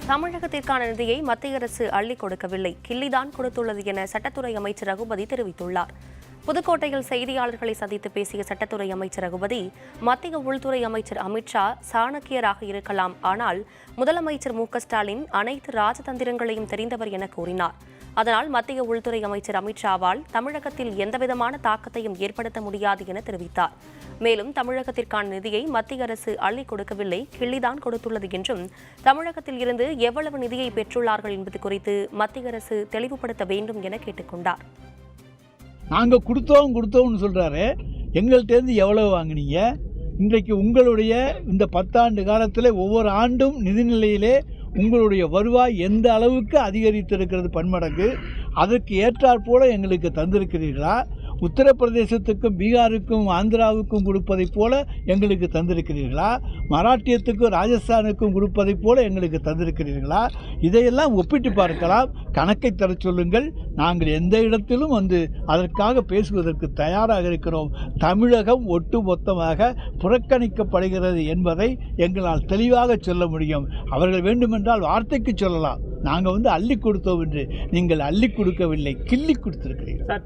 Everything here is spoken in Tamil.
தமிழகத்திற்கான நிதியை மத்திய அரசு அள்ளிக் கொடுக்கவில்லை, கிள்ளிதான் கொடுத்துள்ளது என சட்டத்துறை அமைச்சர் ரகுபதி தெரிவித்துள்ளார். புதுக்கோட்டையில் செய்தியாளர்களை சந்தித்து பேசிய சட்டத்துறை அமைச்சர் ரகுபதி, மத்திய உள்துறை அமைச்சர் அமித்ஷா சாணக்கியராக இருக்கலாம், ஆனால் முதலமைச்சர் மு.க.ஸ்டாலின் அனைத்து ராஜதந்திரங்களையும் தெரிந்தவர் என கூறினார். அதனால் மத்திய உள்துறை அமைச்சர் அமித்ஷாவால் தமிழகத்தில் எந்தவிதமான தாக்கத்தையும் ஏற்படுத்த முடியாது என தெரிவித்தார். மேலும் தமிழகத்திற்கான நிதியை மத்திய அரசு அள்ளிக் கொடுக்கவில்லை, கிள்ளிதான் கொடுத்துள்ளது என்றும், தமிழகத்தில் இருந்து எவ்வளவு நிதியை பெற்றுள்ளார்கள் என்பது குறித்து மத்திய அரசு தெளிவுபடுத்த வேண்டும் என கேட்டுக்கொண்டார். நாங்கள் கொடுத்தோம்னு சொல்கிறாரு, எங்கள்கிட்டேருந்து எவ்வளவு வாங்கினீங்க? இன்றைக்கு உங்களுடைய இந்த 10 ஆண்டு காலத்தில் ஒவ்வொரு ஆண்டும் நிதிநிலையிலே உங்களுடைய வருவாய் எந்த அளவுக்கு அதிகரித்திருக்கிறது பன்மடங்கு, அதற்கு ஏற்றாற்போல எங்களுக்கு தந்திருக்கிறீர்களா? உத்தரப்பிரதேசத்துக்கும் பீகாருக்கும் ஆந்திராவுக்கும் கொடுப்பதைப் போல எங்களுக்கு தந்திருக்கிறீர்களா? மராட்டியத்துக்கும் ராஜஸ்தானுக்கும் கொடுப்பதைப் போல எங்களுக்கு தந்திருக்கிறீர்களா? இதையெல்லாம் ஒப்பிட்டு பார்க்கலாம். கணக்கை தர சொல்லுங்கள். நாங்கள் எந்த இடத்திலும் அதற்காக பேசுவதற்கு தயாராக இருக்கிறோம். தமிழகம் ஒட்டுமொத்தமாக புறக்கணிக்கப்படுகிறது என்பதை எங்களால் தெளிவாக சொல்ல முடியும். அவர்கள் வேண்டுமென்றால் வார்த்தைக்கு சொல்லலாம், நாங்கள் அள்ளி கொடுத்தோம் என்று. நீங்கள் அள்ளி கொடுக்கவில்லை, கிள்ளி கொடுத்திருக்கிறீர்கள்.